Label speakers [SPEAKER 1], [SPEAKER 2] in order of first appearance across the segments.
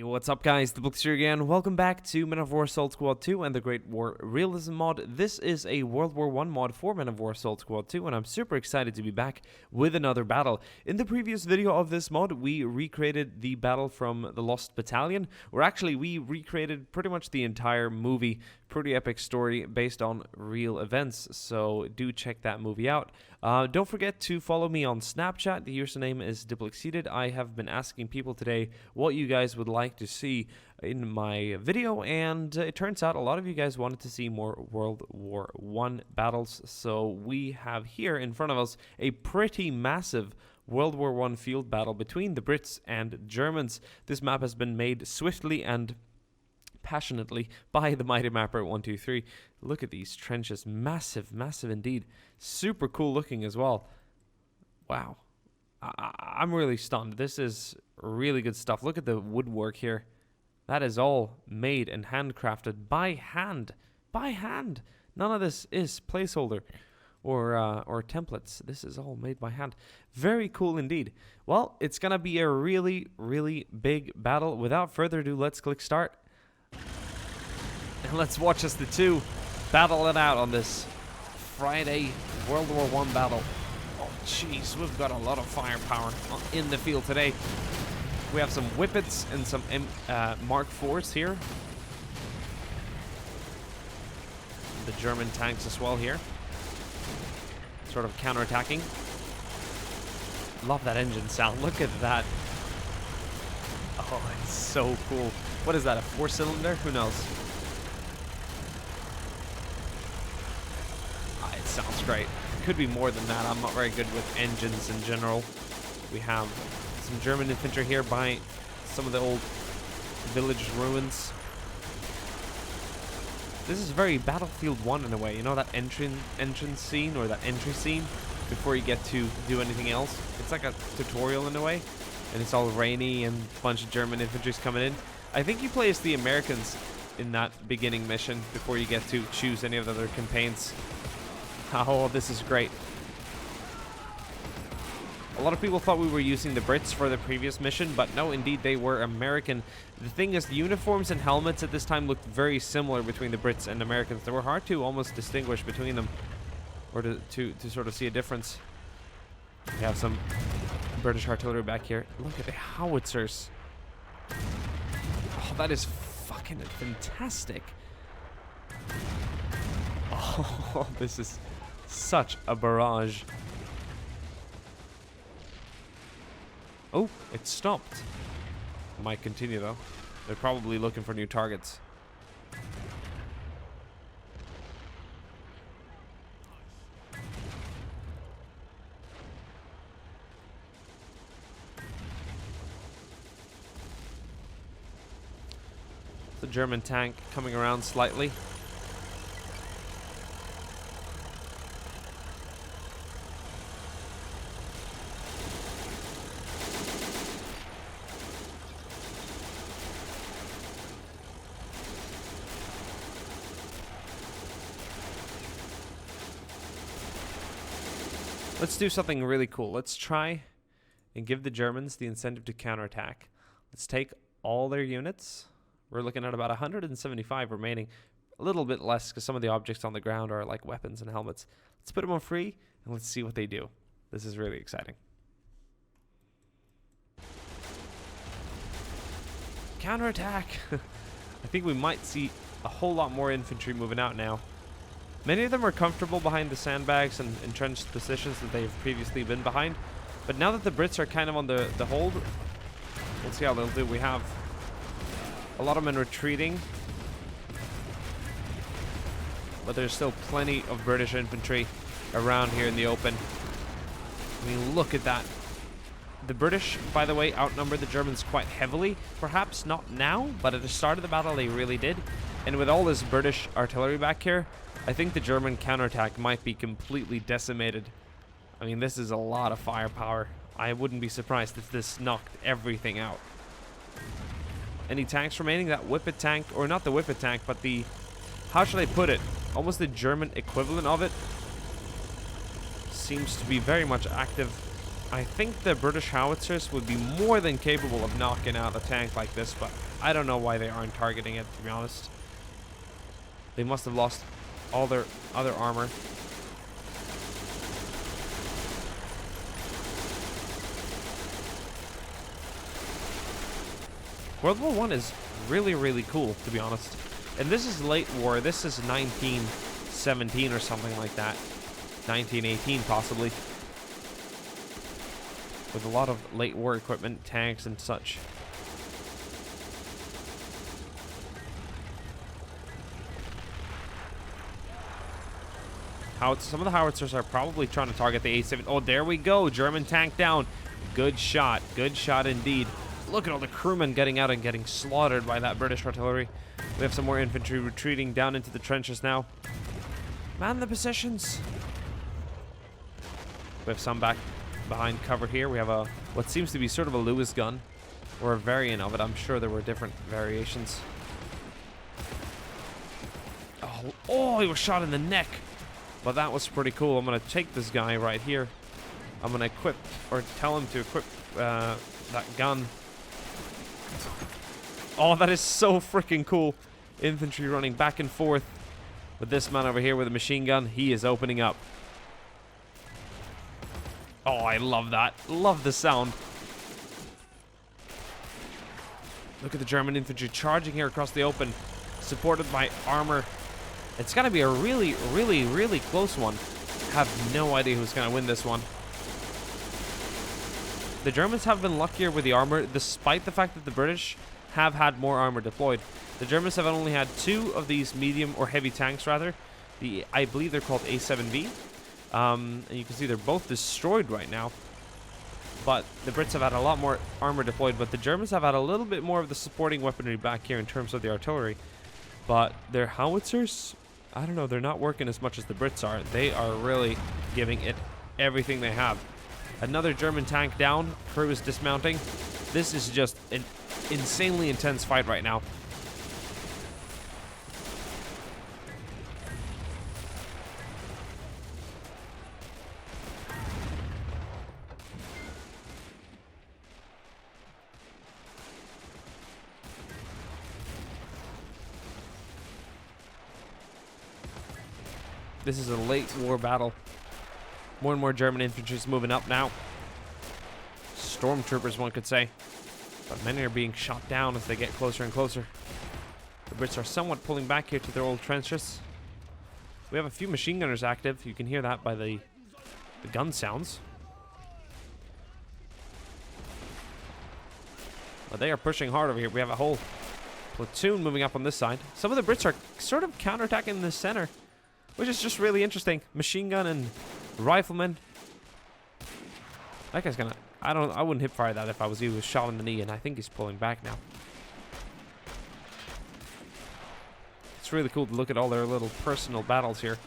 [SPEAKER 1] What's up guys, DiplexHeated here again. Welcome back to Men of War Assault Squad 2 and the Great War Realism mod. This is a World War 1 mod for Men of War Assault Squad 2 and I'm super excited to be back with another battle. In the previous video of this mod, we recreated the battle from the Lost Battalion, or actually we recreated pretty much the entire movie. Pretty epic story based on real events, so do check that movie out. Don't forget to follow me on Snapchat. The username is DiplexHeated. I have been asking people today what you guys would like to see in my video, and it turns out a lot of you guys wanted to see more World War 1 battles, so we have here in front of us a pretty massive World War 1 field battle between the Brits and Germans. This map has been made swiftly and passionately by the mighty mapper 123. Look at these trenches, massive indeed, super cool looking as well. Wow, I'm really stunned. This is really good stuff. Look at the woodwork here. That is all made and handcrafted by hand. None of this is placeholder or templates. This is all made by hand. Very cool indeed. Well, it's gonna be a really big battle. Without further ado, let's click start. And let's watch as the two battle it out on this Friday World War 1 battle. Oh jeez, we've got a lot of firepower in the field today. We have some Whippets and some Mark IVs here. The German tanks as well here. Sort of counterattacking. Love that engine sound. Look at that. Oh, it's so cool. What is that, a 4-cylinder? Who knows? It sounds great. It could be more than that. I'm not very good with engines in general. We have some German infantry here by some of the old village ruins. This is very Battlefield 1 in a way. You know that entrance scene or that entry scene before you get to do anything else? It's like a tutorial in a way. And it's all rainy and a bunch of German infantry's coming in. I think you play as the Americans in that beginning mission before you get to choose any of the other campaigns. Oh, this is great. A lot of people thought we were using the Brits for the previous mission, but no, indeed, they were American. The thing is, the uniforms and helmets at this time looked very similar between the Brits and Americans. They were hard to almost distinguish between them, or to sort of see a difference. We have some British artillery back here. Look at the howitzers. Oh, that is fucking fantastic. Oh, this is such a barrage. Oh, it stopped. Might continue though. They're probably looking for new targets. The German tank coming around slightly. Let's do something really cool. Let's try and give the Germans the incentive to counterattack. Let's take all their units. We're looking at about 175 remaining. A little bit less because some of the objects on the ground are like weapons and helmets. Let's put them on free and let's see what they do. This is really exciting. Counterattack! I think we might see a whole lot more infantry moving out now. Many of them are comfortable behind the sandbags and entrenched positions that they've previously been behind. But now that the Brits are kind of on the hold, we'll see how they'll do. We have a lot of men retreating, but there's still plenty of British infantry around here in the open. I mean, look at that. The British, by the way, outnumbered the Germans quite heavily. Perhaps not now, but at the start of the battle they really did. And with all this British artillery back here, I think the German counterattack might be completely decimated. I mean, this is a lot of firepower. I wouldn't be surprised if this knocked everything out. Any tanks remaining? That Whippet tank, or not the Whippet tank, but the, how should I put it? Almost the German equivalent of it. Seems to be very much active I think the British howitzers would be more than capable of knocking out a tank like this, but I don't know why they aren't targeting it, to be honest. They must have lost all their other armor. World War I is really, really cool, to be honest. And this is late war. This is 1917 or something like that. 1918, possibly. With a lot of late war equipment, tanks and such. Some of the howitzers are probably trying to target the A7. Oh, there we go. German tank down. Good shot. Good shot indeed. Look at all the crewmen getting out and getting slaughtered by that British artillery. We have some more infantry retreating down into the trenches now. Man the positions. We have some back behind cover here. We have a what seems to be sort of a Lewis gun, or a variant of it. I'm sure there were different variations. Oh, he was shot in the neck. But that was pretty cool. I'm going to take this guy right here. I'm going to equip, or tell him to equip that gun. Oh, that is so freaking cool. Infantry running back and forth with this man over here with a machine gun. He is opening up. Oh, I love that. Love the sound. Look at the German infantry charging here across the open, supported by armor. It's going to be a really, really, really close one. I have no idea who's going to win this one. The Germans have been luckier with the armor, despite the fact that the British have had more armor deployed. The Germans have only had 2 of these medium or heavy tanks, rather. I believe they're called A7V. And you can see they're both destroyed right now. But the Brits have had a lot more armor deployed, but the Germans have had a little bit more of the supporting weaponry back here in terms of the artillery. But their howitzers, I don't know, they're not working as much as the Brits are. They are really giving it everything they have. Another German tank down. Crew is dismounting. This is just an insanely intense fight right now. This is a late war battle. More and more German infantry is moving up now. Stormtroopers, one could say. But many are being shot down as they get closer and closer. The Brits are somewhat pulling back here to their old trenches. We have a few machine gunners active. You can hear that by the gun sounds. But they are pushing hard over here. We have a whole platoon moving up on this side. Some of the Brits are sort of counterattacking the center, which is just really interesting. Machine gun and rifleman. That guy's gonna... I wouldn't hip fire that if I was you. He was shot in the knee, and I think he's pulling back now. It's really cool to look at all their little personal battles here.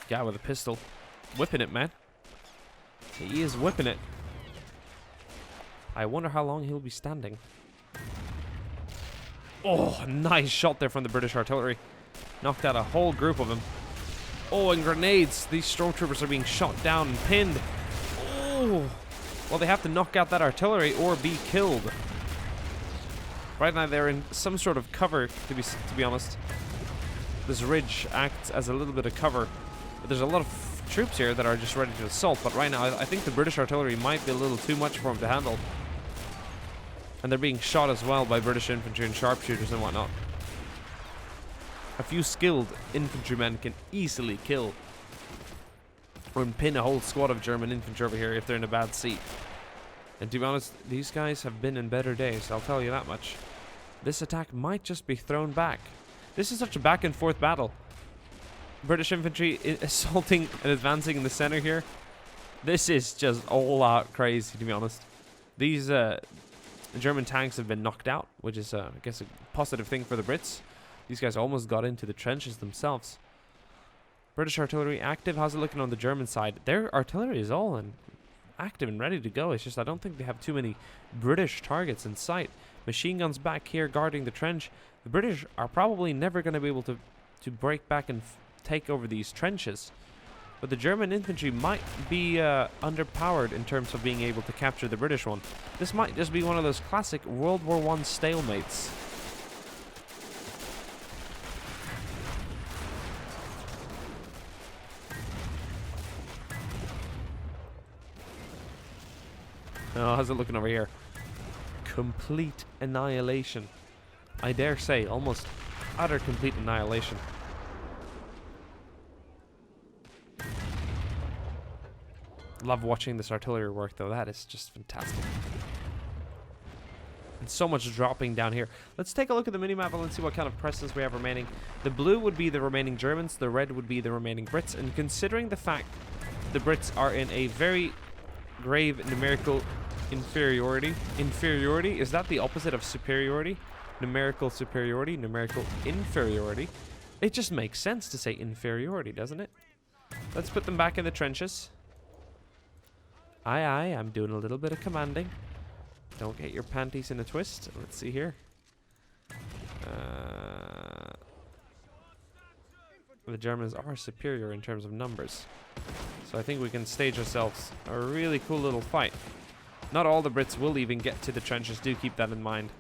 [SPEAKER 1] Guy with a pistol. Whipping it, man. He is whipping it. I wonder how long he'll be standing. Oh, nice shot there from the British artillery. Knocked out a whole group of them. Oh, and grenades. These stormtroopers are being shot down and pinned. Oh. Well, they have to knock out that artillery or be killed. Right now, they're in some sort of cover, to be honest. This ridge acts as a little bit of cover. But there's a lot of troops here that are just ready to assault. But right now, I think the British artillery might be a little too much for them to handle. And they're being shot as well by British infantry and sharpshooters and whatnot. A few skilled infantrymen can easily kill or pin a whole squad of German infantry over here if they're in a bad seat. And to be honest, these guys have been in better days, I'll tell you that much. This attack might just be thrown back. This is such a back and forth battle. British infantry assaulting and advancing in the center here. This is just all out crazy, to be honest. These German tanks have been knocked out, which is, I guess, a positive thing for the Brits. These guys almost got into the trenches themselves. British artillery active. How's it looking on the German side? Their artillery is all active and ready to go. It's just I don't think they have too many British targets in sight. Machine guns back here guarding the trench. The British are probably never going to be able to break back and take over these trenches. But the German infantry might be underpowered in terms of being able to capture the British one. This might just be one of those classic World War I stalemates. Oh, how's it looking over here? Complete annihilation. I dare say, almost utter complete annihilation. Love watching this artillery work, though. That is just fantastic. And so much dropping down here. Let's take a look at the minimap and let's see what kind of presses we have remaining. The blue would be the remaining Germans. The red would be the remaining Brits. And considering the fact the Brits are in a very grave numerical inferiority. Inferiority? Is that the opposite of superiority? Numerical superiority, numerical inferiority. It just makes sense to say inferiority, doesn't it? Let's put them back in the trenches. Aye, aye, I'm doing a little bit of commanding. Don't get your panties in a twist. Let's see here. The Germans are superior in terms of numbers. So I think we can stage ourselves a really cool little fight. Not all the Brits will even get to the trenches. Do keep that in mind.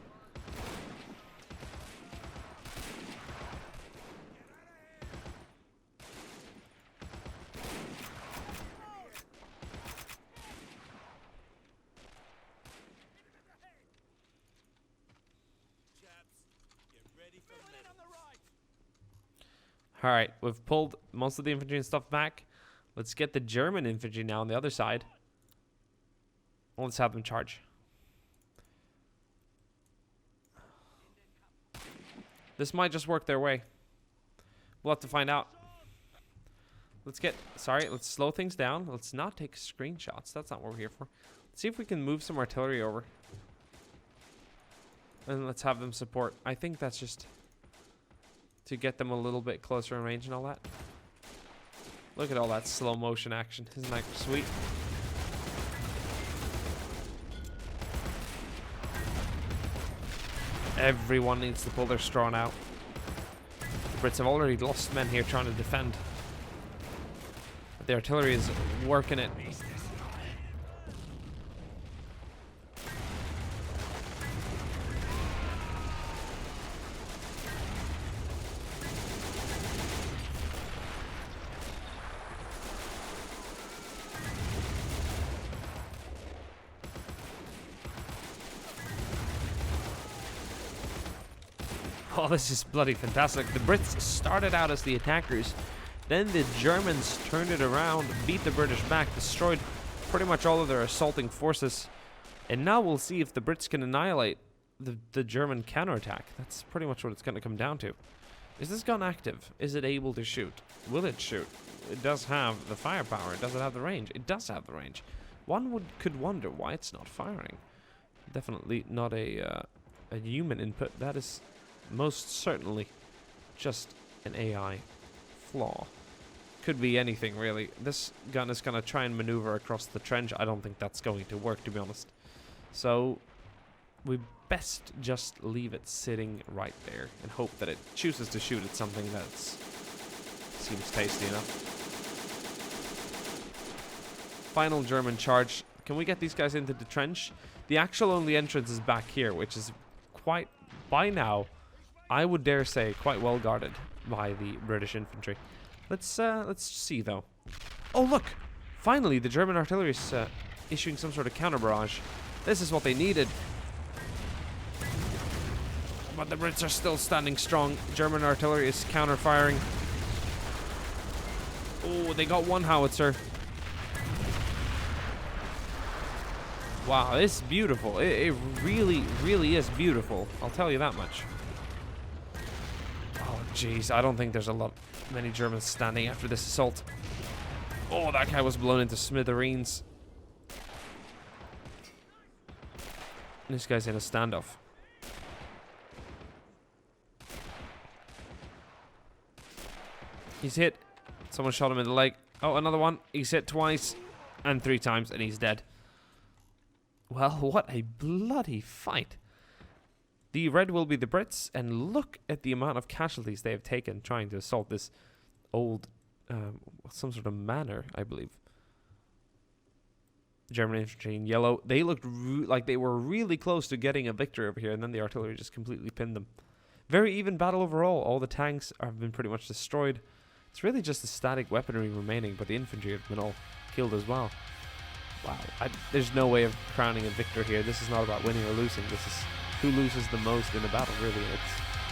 [SPEAKER 1] Alright, we've pulled most of the infantry and stuff back. Let's get the German infantry now on the other side. Let's have them charge. This might just work their way. We'll have to find out. Let's slow things down. Let's not take screenshots. That's not what we're here for. Let's see if we can move some artillery over. And let's have them support. I think that's just to get them a little bit closer in range and all that. Look at all that slow motion action. Isn't that sweet? Everyone needs to pull their straw out. The Brits have already lost men here trying to defend. But the artillery is working it. Oh, this is bloody fantastic. The Brits started out as the attackers. Then the Germans turned it around, beat the British back, destroyed pretty much all of their assaulting forces. And now we'll see if the Brits can annihilate the German counterattack. That's pretty much what it's going to come down to. Is this gun active? Is it able to shoot? Will it shoot? It does have the firepower. Does it have the range? It does have the range. One could wonder why it's not firing. Definitely not a human input. That is most certainly just an AI flaw. Could be anything, really. This gun is going to try and maneuver across the trench. I don't think that's going to work, to be honest. So we best just leave it sitting right there and hope that it chooses to shoot at something that seems tasty enough. Final German charge. Can we get these guys into the trench? The actual only entrance is back here, which is quite, by now, I would dare say, quite well guarded by the British infantry. Let's see, though. Oh, look! Finally, the German artillery is issuing some sort of counter barrage. This is what they needed. But the Brits are still standing strong. German artillery is counter-firing. Oh, they got one howitzer. Wow, this is beautiful. It really, really is beautiful. I'll tell you that much. Oh, jeez. I don't think there's many Germans standing after this assault. Oh, that guy was blown into smithereens. This guy's in a standoff. He's hit. Someone shot him in the leg. Oh, another one. He's hit twice and 3 times, and he's dead. Well, what a bloody fight. The red will be the Brits, and look at the amount of casualties they have taken trying to assault this old, some sort of manor, I believe. German infantry in yellow. They looked like they were really close to getting a victory over here, and then the artillery just completely pinned them. Very even battle overall. All the tanks have been pretty much destroyed. It's really just the static weaponry remaining, but the infantry have been all killed as well. Wow. There's no way of crowning a victor here. This is not about winning or losing. This is who loses the most in a battle, really.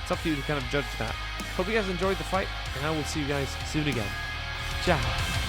[SPEAKER 1] It's up to you to kind of judge that. Hope you guys enjoyed the fight, and I will see you guys soon again. Ciao.